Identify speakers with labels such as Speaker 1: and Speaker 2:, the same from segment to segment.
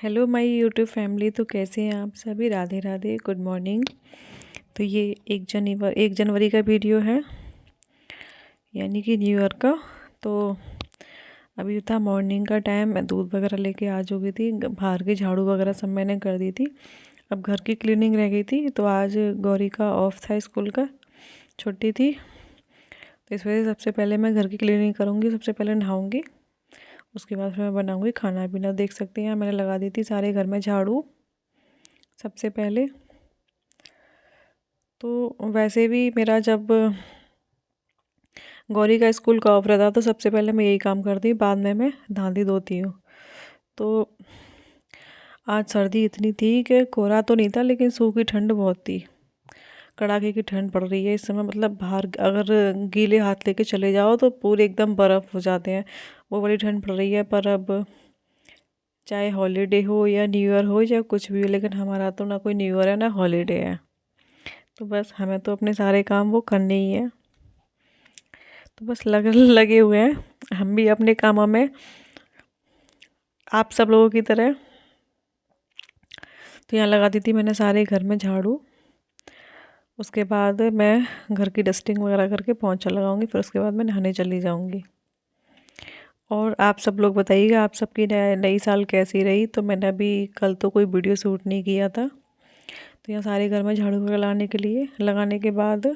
Speaker 1: Hello my YouTube family. तो कैसे हैं आप सभी? Radhe Radhe, good morning. तो ये 1 जनवरी का वीडियो है, यानी कि न्यू ईयर का। तो अभी था मॉर्निंग का टाइम, मैं दूध वगैरह लेके आ चुकी थी। बाहर की झाड़ू वगैरह सब मैंने कर दी थी। अब घर की क्लीनिंग रह गई थी। तो आज गौरी का ऑफ था, स्कूल का छुट्टी थी। तो इस वजह से सबसे पहले मैं घर की क्लीनिंग करूँगी। सबसे पहले नहाऊँगी, उसके बाद फिर मैं बनाऊँगी खाना पीना। देख सकते हैं मैंने लगा दी थी सारे घर में झाड़ू सबसे पहले। तो वैसे भी मेरा जब गौरी का स्कूल का ऑफ रहता तो सबसे पहले मैं यही काम करती हूँ, बाद में मैं धांधी धोती हूँ। तो आज सर्दी इतनी थी कि कोहरा तो नहीं था, लेकिन सूखी ठंड बहुत थी। कड़ाके की ठंड पड़ रही है इस समय। मतलब बाहर अगर गीले हाथ लेके चले जाओ तो पूरे एकदम बर्फ़ हो जाते हैं, वो बड़ी ठंड पड़ रही है। पर अब चाहे हॉलीडे हो या न्यू ईयर हो या कुछ भी हो, लेकिन हमारा तो ना कोई न्यू ईयर है ना हॉलीडे है। तो बस हमें तो अपने सारे काम वो करने ही है। तो बस लगे हुए हैं हम भी अपने कामों में, आप सब लोगों की तरह। तो यहाँ लगा दी थी मैंने सारे घर में झाड़ू। उसके बाद मैं घर की डस्टिंग वगैरह करके पोंछा लगाऊंगी, फिर उसके बाद मैं नहाने चली जाऊंगी। और आप सब लोग बताइएगा आप सबकी नई साल कैसी रही। तो मैंने अभी कल तो कोई वीडियो शूट नहीं किया था। तो यहाँ सारे घर में झाड़ू वगैरह लगाने के बाद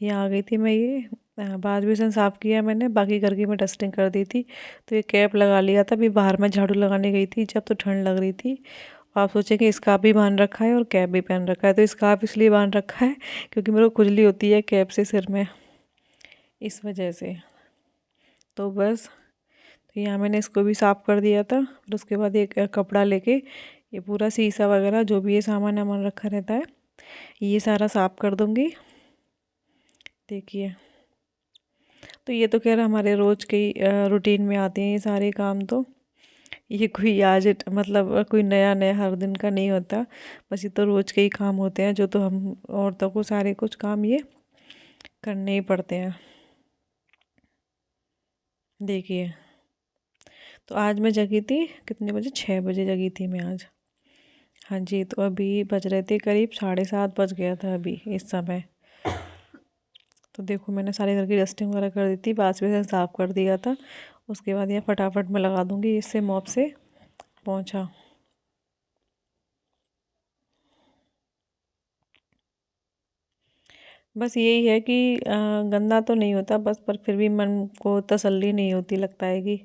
Speaker 1: यहाँ आ गई थी मैं। ये बाथ बेसिन साफ़ किया मैंने, बाकी घर की मैं डस्टिंग कर दी थी। तो ये कैप लगा लिया था। अभी बाहर में झाड़ू लगाने गई थी जब, तो ठंड लग रही थी। आप सोचें कि स्कार्फ भी बांध रखा है और कैप भी पहन रखा है। तो स्कार्फ इसलिए बांध रखा है क्योंकि मेरे को खुजली होती है कैप से सिर में, इस वजह से। तो बस, तो यहाँ मैंने इसको भी साफ़ कर दिया था। फिर उसके बाद एक कपड़ा लेके ये पूरा शीशा वगैरह जो भी ये सामान वामान रखा रहता है, ये सारा साफ़ कर दूँगी। देखिए, तो ये तो खैर हमारे रोज़ के रूटीन में आते हैं ये सारे काम। तो ये कोई आज मतलब कोई नया नया हर दिन का नहीं होता। बस ये तो रोज़ के ही काम होते हैं, जो तो हम औरतों को सारे कुछ काम ये करने ही पड़ते हैं। देखिए, तो आज मैं जगी थी कितने बजे? 6 बजे जगी थी मैं आज। हाँ जी, तो अभी बज रहे थे करीब 7:30 बज गया था अभी इस समय। तो देखो मैंने सारे घर की डस्टिंग वगैरह कर दी थी, बास बेसन साफ़ कर दिया था। उसके बाद ये फटाफट मैं लगा दूँगी इससे मॉप से पोंछा। बस यही है कि गंदा तो नहीं होता बस, पर फिर भी मन को तसल्ली नहीं होती, लगता है कि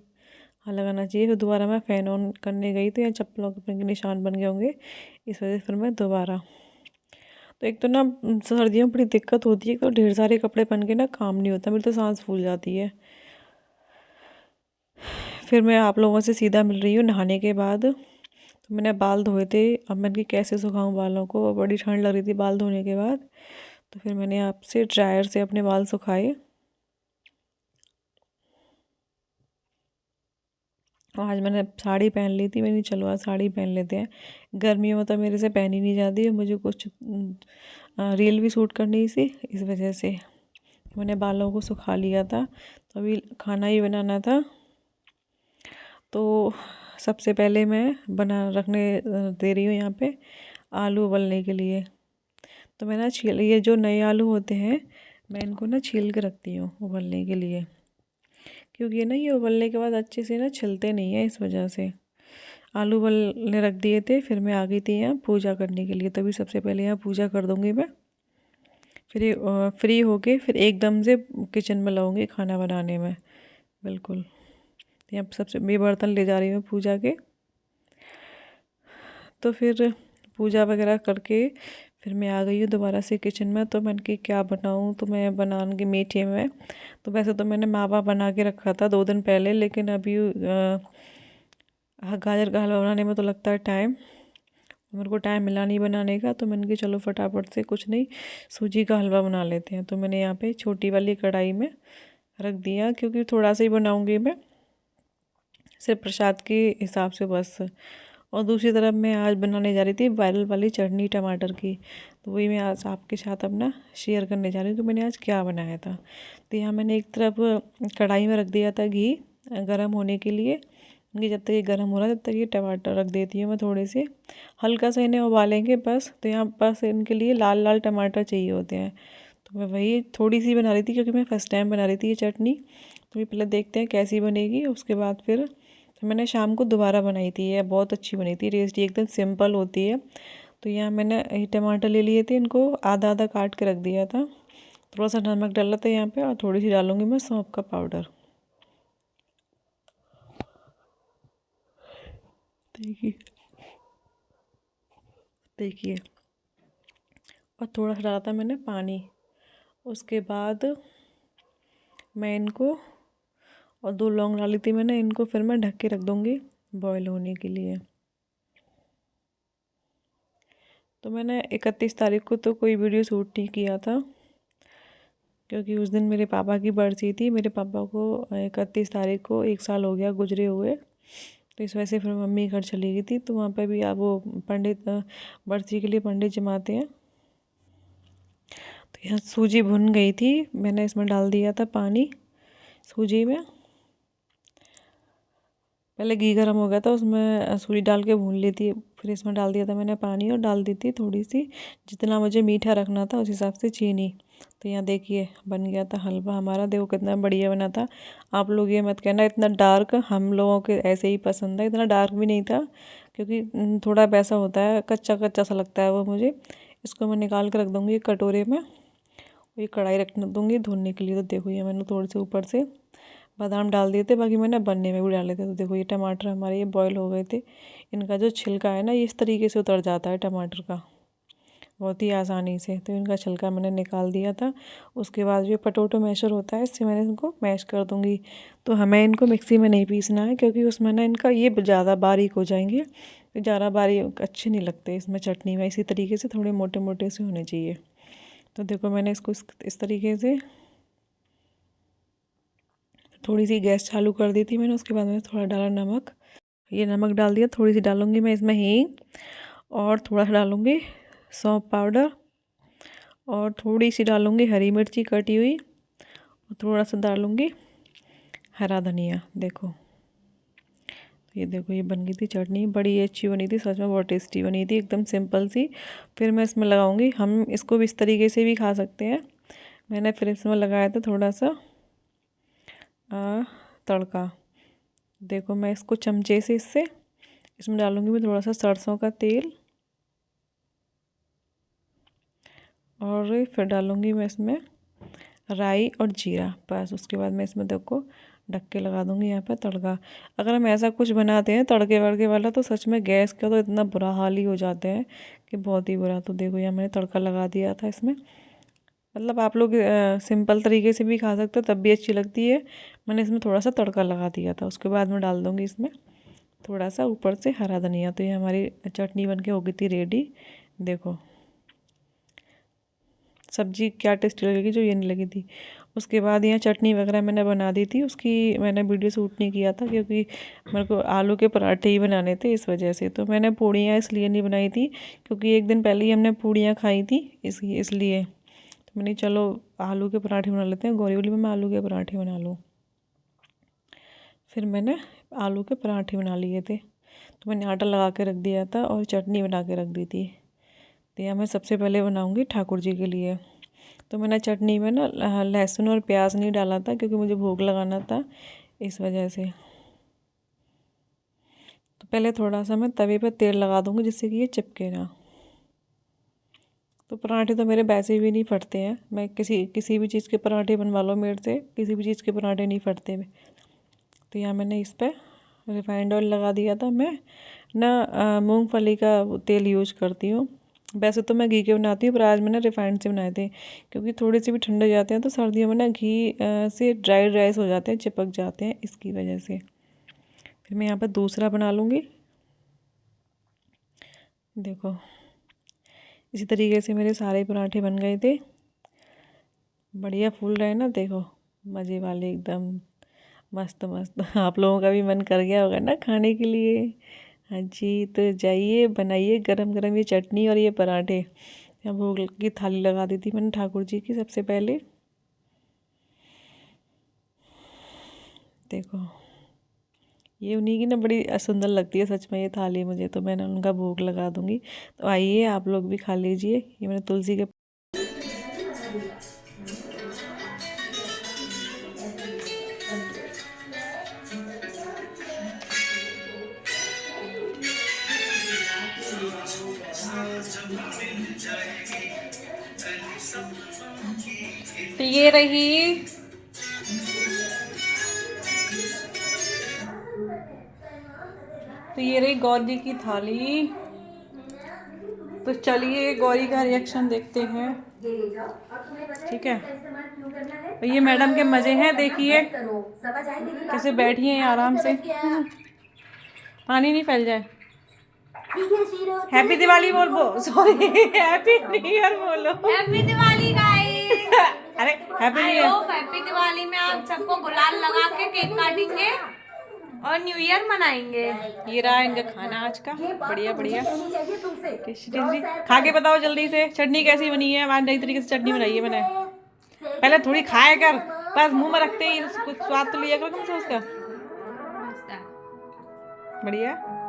Speaker 1: हाँ लगाना चाहिए। फिर दोबारा मैं फ़ैन ऑन करने गई तो यहाँ चप्पलों के निशान बन गए होंगे, इस वजह से फिर मैं दोबारा। तो एक तो ना सर्दियों में बड़ी दिक्कत होती है, तो ढेर सारे कपड़े पहन के ना काम नहीं होता, मेरी तो सांस फूल जाती है। फिर मैं आप लोगों से सीधा मिल रही हूँ नहाने के बाद। तो मैंने बाल धोए थे, अब मैंने कि कैसे सुखाऊं बालों को, बड़ी ठंड लग रही थी बाल धोने के बाद। तो फिर मैंने आपसे ड्रायर से अपने बाल सुखाए। आज मैंने साड़ी पहन ली थी, मैंने चलो आज साड़ी पहन लेते हैं। गर्मियों में तो मेरे से पहनी नहीं जाती है, मुझे कुछ रील भी शूट करनी थी, इस वजह से मैंने बालों को सुखा लिया था। तो अभी खाना ही बनाना था। तो सबसे पहले मैं बना रखने दे रही हूँ यहाँ पे आलू उबलने के लिए। तो मैं ना छील, ये जो नए आलू होते हैं मैं इनको ना छील के रखती हूँ उबलने के लिए, क्योंकि ना ये उबलने के बाद अच्छे से ना छिलते नहीं है, इस वजह से। आलू उबलने रख दिए थे, फिर मैं आ गई थी यहाँ पूजा करने के लिए। तभी सबसे पहले यहाँ पूजा कर दूँगी मैं, फिर फ्री होके फिर एकदम से किचन में लाऊँगी खाना बनाने में। बिल्कुल, तो यहाँ सबसे मैं बर्तन ले जा रही हूँ पूजा के। तो फिर पूजा वगैरह करके फिर मैं आ गई हूँ दोबारा से किचन में। तो मैंने कि क्या बनाऊँ, तो मैं बनाऊँगी मीठे में। तो वैसे तो मैंने मावा बना के रखा था 2 दिन पहले, लेकिन अभी गाजर का हलवा बनाने में तो लगता है टाइम, मेरे को टाइम मिला नहीं बनाने का। तो मैंने कि चलो फटाफट से कुछ नहीं, सूजी का हलवा बना लेते हैं। तो मैंने यहाँ पे छोटी वाली कढ़ाई में रख दिया, क्योंकि थोड़ा सा ही बनाऊँगी मैं, सिर्फ प्रसाद के हिसाब से बस। और दूसरी तरफ मैं आज बनाने जा रही थी वायरल वाली चटनी टमाटर की। तो वही मैं आज आपके साथ अपना शेयर करने जा रही हूँ कि मैंने आज क्या बनाया था। तो यहाँ मैंने एक तरफ कढ़ाई में रख दिया था घी गर्म होने के लिए, इनकी जब तक ये गर्म हो रहा है तब तक ये टमाटर रख देती हूँ मैं थोड़े से, हल्का सा इन्हें उबालेंगे बस। तो यहाँ बस इनके लिए लाल लाल टमाटर चाहिए होते हैं। तो मैं वही थोड़ी सी बना रही थी क्योंकि मैं फ़र्स्ट टाइम बना रही थी ये चटनी। तो ये पहले देखते हैं कैसी बनेगी, उसके बाद फिर मैंने शाम को दोबारा बनाई थी, ये बहुत अच्छी बनी थी, टेस्टी एकदम सिंपल होती है। तो यहाँ मैंने ये टमाटर ले लिए थे, इनको आधा आधा काट के रख दिया था। थोड़ा सा नमक डाला था यहाँ पे, और थोड़ी सी डालूंगी मैं सौंफ का पाउडर। देखिए देखिए, और थोड़ा सा डाला था मैंने पानी। उसके बाद मैं इनको, और 2 लौंग डाली थी मैंने, इनको फिर मैं ढक के रख दूँगी बॉईल होने के लिए। तो मैंने 31 तारीख को तो कोई वीडियो शूट नहीं किया था क्योंकि उस दिन मेरे पापा की बरसी थी। मेरे पापा को 31 तारीख को 1 साल हो गया गुजरे हुए। तो इस वजह से फिर मम्मी घर चली गई थी, तो वहाँ पे भी अब वो पंडित बरसी के लिए पंडित जमाते हैं। तो यहाँ सूजी भुन गई थी, मैंने इसमें डाल दिया था पानी सूजी में। पहले घी गर्म हो गया था, उसमें सूजी डाल के भून ली थी, फिर इसमें डाल दिया था मैंने पानी, और डाल दी थी थोड़ी सी, जितना मुझे मीठा रखना था उस हिसाब से चीनी। तो यहाँ देखिए बन गया था हलवा हमारा, देखो कितना बढ़िया बना था। आप लोग ये मत कहना इतना डार्क, हम लोगों के ऐसे ही पसंद है, इतना डार्क भी नहीं था क्योंकि थोड़ा वैसा होता है, कच्चा कच्चा सा लगता है वो मुझे। इसको मैं निकाल कर रख दूँगी एक कटोरे में, ये कढ़ाई रख दूँगी धोने के लिए। तो देखो ये मैंने थोड़े से ऊपर से बादाम डाल दिए थे, बाकी मैंने बनने में भी डाले थे। तो देखो ये टमाटर हमारे ये बॉईल हो गए थे, इनका जो छिलका है ना ये इस तरीके से उतर जाता है टमाटर का बहुत ही आसानी से। तो इनका छिलका मैंने निकाल दिया था। उसके बाद जो पोटैटो मैशर होता है इससे मैंने इनको मैश कर दूँगी। तो हमें इनको मिक्सी में नहीं पीसना है क्योंकि उसमें ना इनका ये ज़्यादा बारीक हो जाएंगे, तो ज़्यादा बारीक अच्छे नहीं लगते इसमें चटनी में। इसी तरीके से थोड़े मोटे मोटे से होने चाहिए। तो देखो मैंने इसको इस तरीके से थोड़ी सी गैस चालू कर दी थी मैंने। उसके बाद मैंने थोड़ा डाला नमक, ये नमक डाल दिया। थोड़ी सी डालूंगी मैं इसमें हींग, और थोड़ा सा डालूंगी सौंफ पाउडर, और थोड़ी सी डालूंगी हरी मिर्ची कटी हुई, और थोड़ा सा डालूंगी हरा धनिया। देखो ये देखो ये बन गई थी चटनी, बड़ी अच्छी बनी थी सच में, बहुत टेस्टी बनी थी, एकदम सिंपल सी। फिर मैं इसमें लगाऊंगी, हम इसको भी इस तरीके से भी खा सकते हैं। मैंने फिर इसमें लगाया था थोड़ा सा तड़का। देखो मैं इसको चमचे से इसमें डालूंगी मैं थोड़ा सा सरसों का तेल, और फिर डालूंगी मैं इसमें राई और जीरा, बस। उसके बाद मैं इसमें देखो ढक के लगा दूंगी यहाँ पर तड़का। अगर हम ऐसा कुछ बनाते हैं तड़के वड़के वाला तो सच में गैस का तो इतना बुरा हाल ही हो जाता है कि बहुत ही बुरा। तो देखो यहाँ मैंने तड़का लगा दिया था इसमें। मतलब आप लोग सिंपल तरीके से भी खा सकते हो तब भी अच्छी लगती है। मैंने इसमें थोड़ा सा तड़का लगा दिया था। उसके बाद मैं डाल दूँगी इसमें थोड़ा सा ऊपर से हरा धनिया। तो ये हमारी चटनी बन के हो गई थी रेडी। देखो सब्जी क्या टेस्टी लगेगी जो ये नहीं लगी थी। उसके बाद यहाँ चटनी वगैरह मैंने बना दी थी, उसकी मैंने वीडियो शूट नहीं किया था क्योंकि मेरे को आलू के पराठे ही बनाने थे इस वजह से। तो मैंने पूड़ियाँ इसलिए नहीं बनाई थी क्योंकि एक दिन पहले ही हमने पूड़ियाँ खाई थी इसलिए। तो मैंने चलो आलू के पराठे बना लेते हैं, गौरी वाली में मैं आलू के पराठे बना लूँ। फिर मैंने आलू के पराठे बना लिए थे। तो मैंने आटा लगा के रख दिया था और चटनी बना के रख दी थी। तो यह मैं सबसे पहले बनाऊंगी ठाकुर जी के लिए। तो मैंने चटनी में ना लहसुन और प्याज नहीं डाला था क्योंकि मुझे भोग लगाना था इस वजह से। तो पहले थोड़ा सा मैं तवे पर तेल लगा दूंगी जिससे कि ये चिपके ना। तो पराठे तो मेरे वैसे भी नहीं फटते हैं, मैं किसी भी चीज़ के पराठे बनवा लो मेरे से, किसी भी चीज़ के पराठे नहीं फटते। तो यहाँ मैंने इस पर रिफाइंड ऑयल लगा दिया था। मैं ना मूंगफली का तेल यूज करती हूँ, वैसे तो मैं घी के बनाती हूँ पर आज मैंने रिफाइंड से बनाए थे क्योंकि थोड़े से भी ठंडे हो जाते हैं तो सर्दियों में ना घी से ड्राई ड्राइस हो जाते हैं, चिपक जाते हैं, इसकी वजह से। फिर मैं यहाँ पर दूसरा बना लूँगी। देखो इसी तरीके से मेरे सारे पराठे बन गए थे, बढ़िया फूल रहे ना, देखो मज़े वाले एकदम मस्त मस्त। आप लोगों का भी मन कर गया होगा ना खाने के लिए। हाँ जी, तो जाइए बनाइए गरम गरम ये चटनी और ये पराठे। यहाँ भोग की थाली लगा दी थी मैंने ठाकुर जी की सबसे पहले। देखो ये उन्हीं की ना बड़ी सुंदर लगती है सच में ये थाली मुझे, तो मैंने उनका भोग लगा दूंगी। तो आइए आप लोग भी खा लीजिए। ये मैंने तुलसी के तो ये रही गौरी की थाली। तो चलिए गौरी का रिएक्शन देखते हैं। ठीक है, तो ये मैडम के मजे हैं, देखिए कैसे बैठी हैं आराम से। पानी नहीं फैल जाए। हैप्पी दिवाली बोल सॉरी हैप्पी न्यू ईयर बोलो।
Speaker 2: Happy Diwali guys.
Speaker 1: अरे happy new year.
Speaker 2: Happy Diwali में आप सबको गुलाल लगा के केक काटेंगे और न्यू ईयर मनाएंगे।
Speaker 1: ये रहा इनका खाना आज का, बढ़िया बढ़िया। खा के बताओ जल्दी से चटनी कैसी बनी है। आज नई तरीके से चटनी बनाई है मैंने। पहले थोड़ी खाया कर, बस मुंह में रखते ही कुछ स्वाद तो लिया कर कम से उसका। बढ़िया।